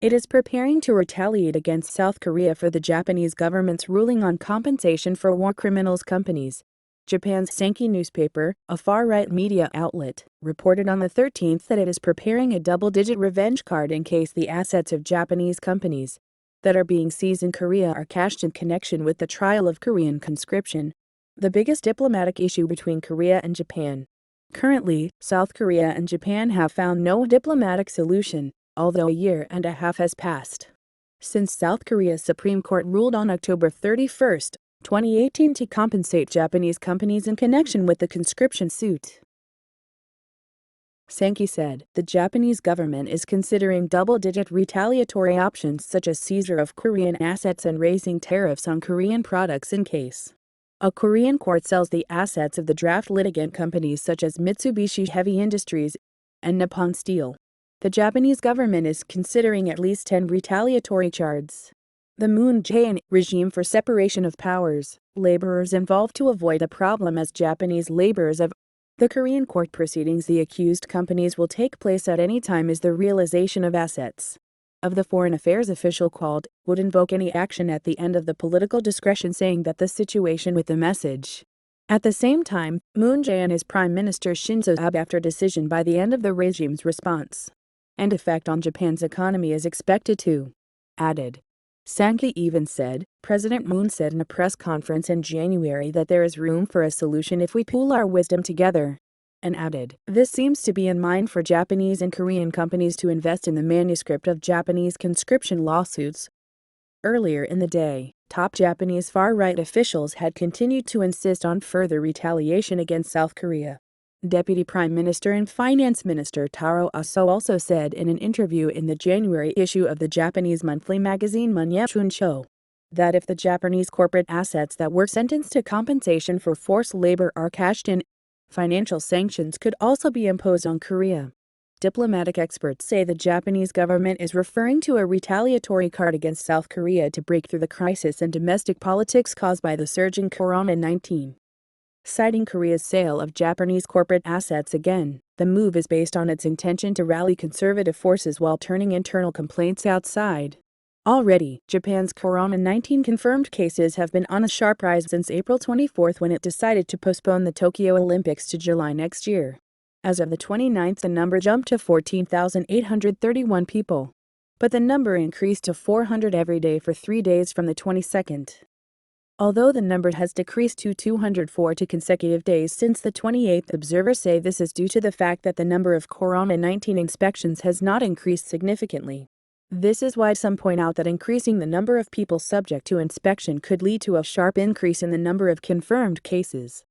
It is preparing to retaliate against South Korea for the Japanese government's ruling on compensation for war criminals companies. Japan's Sankei newspaper, a far-right media outlet, reported on the 13th that it is preparing a double-digit revenge card in case the assets of Japanese companies that are being seized in Korea are cashed in connection with the trial of Korean conscription, the biggest diplomatic issue between Korea and Japan. Currently, South Korea and Japan have found no diplomatic solution, although a year and a half has passed since South Korea's Supreme Court ruled on October 31, 2018 to compensate Japanese companies in connection with the conscription suit. Sankei said, the Japanese government is considering double-digit retaliatory options such as seizure of Korean assets and raising tariffs on Korean products in case a Korean court sells the assets of the draft litigant companies such as Mitsubishi Heavy Industries and Nippon Steel. The Japanese government is considering at least 10 retaliatory charges. The Moon Jae-in regime for separation of powers, laborers involved to avoid a problem as Japanese laborers of the Korean court proceedings the accused companies will take place at any time is the realization of assets of the foreign affairs official called, would invoke any action at the end of the political discretion saying that the situation with the message. At the same time, Moon Jae-in is Prime Minister Shinzo Abe after decision by the end of the regime's response and effect on Japan's economy is expected to, added. Sankei even said, President Moon said in a press conference in January that there is room for a solution if we pool our wisdom together, and added, this seems to be in mind for Japanese and Korean companies to invest in the manuscript of Japanese conscription lawsuits. Earlier in the day, top Japanese far-right officials had continued to insist on further retaliation against South Korea. Deputy Prime Minister and Finance Minister Taro Aso also said in an interview in the January issue of the Japanese monthly magazine Munyashuncho that if the Japanese corporate assets that were sentenced to compensation for forced labor are cashed in, financial sanctions could also be imposed on Korea. Diplomatic experts say the Japanese government is referring to a retaliatory card against South Korea to break through the crisis in domestic politics caused by the surging COVID-19. Citing Korea's sale of Japanese corporate assets again, the move is based on its intention to rally conservative forces while turning internal complaints outside. Already, Japan's COVID-19 confirmed cases have been on a sharp rise since April 24 when it decided to postpone the Tokyo Olympics to July next year. As of the 29th, the number jumped to 14,831 people. But the number increased to 400 every day for 3 days from the 22nd. Although the number has decreased to 240 consecutive days since the 28th, observers say this is due to the fact that the number of COVID-19 inspections has not increased significantly. This is why some point out that increasing the number of people subject to inspection could lead to a sharp increase in the number of confirmed cases.